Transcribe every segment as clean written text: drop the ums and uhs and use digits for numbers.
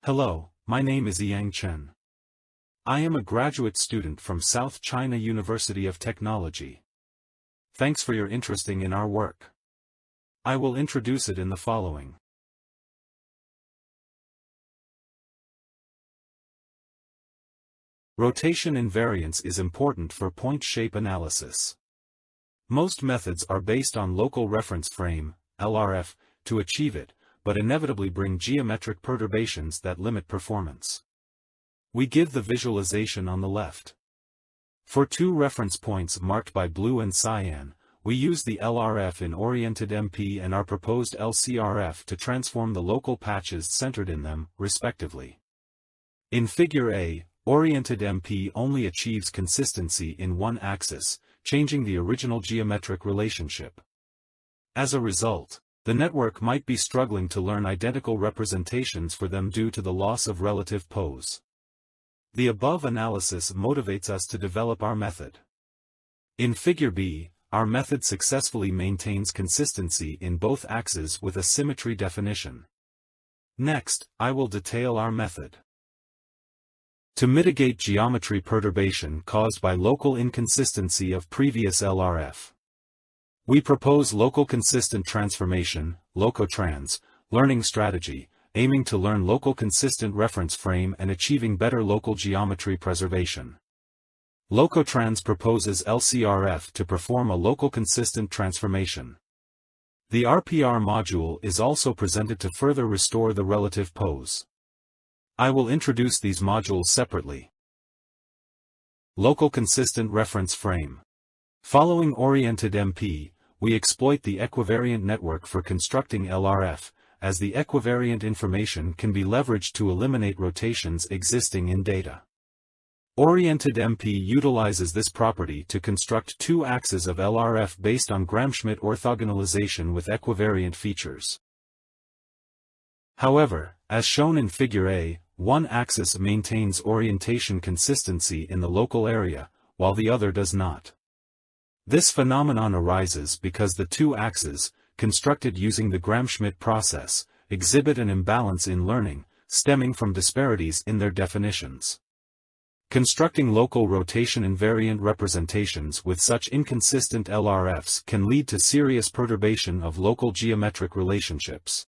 Hello, my name is Yang Chen. I am a graduate student from South China University of Technology. Thanks for your interest in our work. I will introduce it in the following. Rotation invariance is important for point shape analysis. Most methods are based on local reference frame, LRF, to achieve it, but inevitably bring geometric perturbations that limit performance. We give the visualization on the left. For two reference points marked by blue and cyan, we use the LRF in oriented MP and our proposed LCRF to transform the local patches centered in them, respectively. In Figure A, oriented MP only achieves consistency in one axis, changing the original geometric relationship. As a result, the network might be struggling to learn identical representations for them due to the loss of relative pose. The above analysis motivates us to develop our method. In Figure B, our method successfully maintains consistency in both axes with a symmetry definition. Next, I will detail our method. To mitigate geometry perturbation caused by local inconsistency of previous LRF, we propose local consistent transformation, locotrans, learning strategy, aiming to learn local consistent reference frame and achieving better local geometry preservation. Locotrans proposes LCRF to perform a local consistent transformation. The RPR module is also presented to further restore the relative pose. I will introduce these modules separately. Local consistent reference frame. Following oriented MP, we exploit the equivariant network for constructing LRF, as the equivariant information can be leveraged to eliminate rotations existing in data. Oriented MP utilizes this property to construct two axes of LRF based on Gram-Schmidt orthogonalization with equivariant features. However, as shown in Figure A, one axis maintains orientation consistency in the local area, while the other does not. This phenomenon arises because the two axes, constructed using the Gram-Schmidt process, exhibit an imbalance in learning, stemming from disparities in their definitions. Constructing local rotation-invariant representations with such inconsistent LRFs can lead to serious perturbation of local geometric relationships.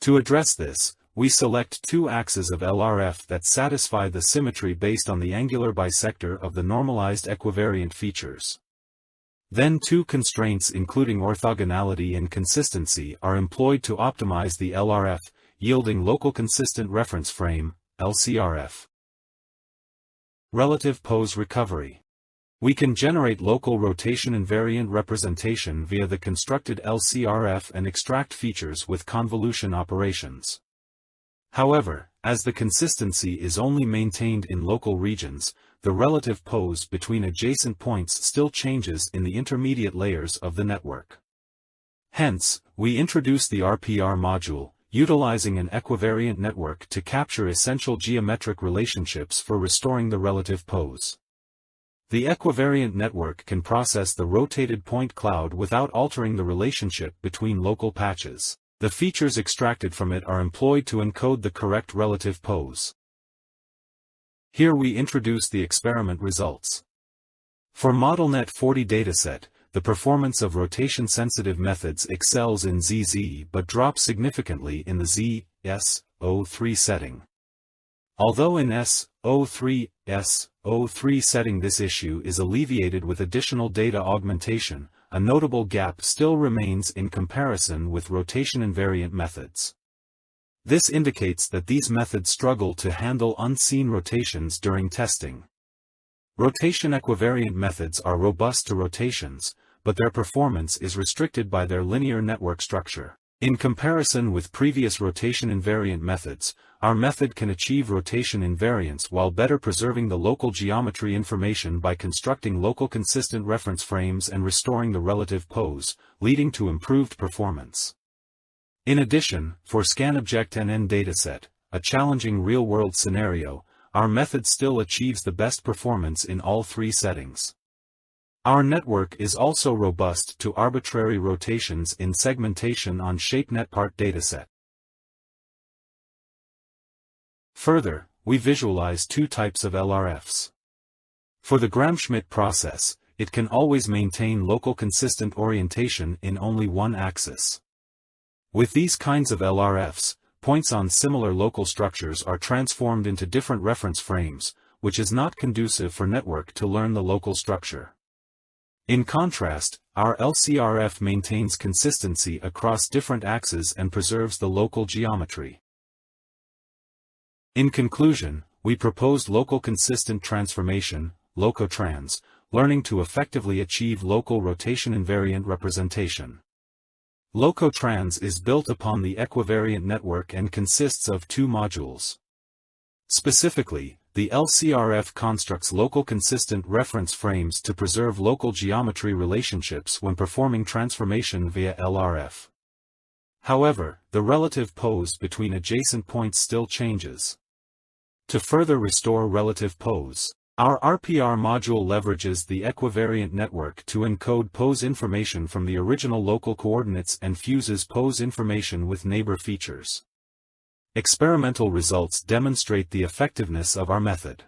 To address this, we select two axes of LRF that satisfy the symmetry based on the angular bisector of the normalized equivariant features. Then two constraints including orthogonality and consistency are employed to optimize the LRF, yielding local consistent reference frame, LCRF. Relative pose recovery. We can generate local rotation-invariant representation via the constructed LCRF and extract features with convolution operations. However, as the consistency is only maintained in local regions, the relative pose between adjacent points still changes in the intermediate layers of the network. Hence, we introduce the RPR module, utilizing an equivariant network to capture essential geometric relationships for restoring the relative pose. The equivariant network can process the rotated point cloud without altering the relationship between local patches. The features extracted from it are employed to encode the correct relative pose. Here we introduce the experiment results. For ModelNet 40 dataset, the performance of rotation-sensitive methods excels in ZZ but drops significantly in the Z/S/O3 setting. Although in S/O3/S/O3 setting this issue is alleviated with additional data augmentation, a notable gap still remains in comparison with rotation-invariant methods. This indicates that these methods struggle to handle unseen rotations during testing. Rotation-equivariant methods are robust to rotations, but their performance is restricted by their linear network structure. In comparison with previous rotation-invariant methods, our method can achieve rotation invariance while better preserving the local geometry information by constructing local consistent reference frames and restoring the relative pose, leading to improved performance. In addition, for ScanObjectNN dataset, a challenging real-world scenario, our method still achieves the best performance in all three settings. Our network is also robust to arbitrary rotations in segmentation on ShapeNetPart dataset. Further, we visualize two types of LRFs. For the Gram-Schmidt process, it can always maintain local consistent orientation in only one axis. With these kinds of LRFs, points on similar local structures are transformed into different reference frames, which is not conducive for network to learn the local structure. In contrast, our LCRF maintains consistency across different axes and preserves the local geometry. In conclusion, we proposed local consistent transformation, locotrans, learning to effectively achieve local rotation-invariant representation. Locotrans is built upon the equivariant network and consists of two modules. Specifically, the LCRF constructs local consistent reference frames to preserve local geometry relationships when performing transformation via LRF. However, the relative pose between adjacent points still changes. To further restore relative pose, our RPR module leverages the equivariant network to encode pose information from the original local coordinates and fuses pose information with neighbor features. Experimental results demonstrate the effectiveness of our method.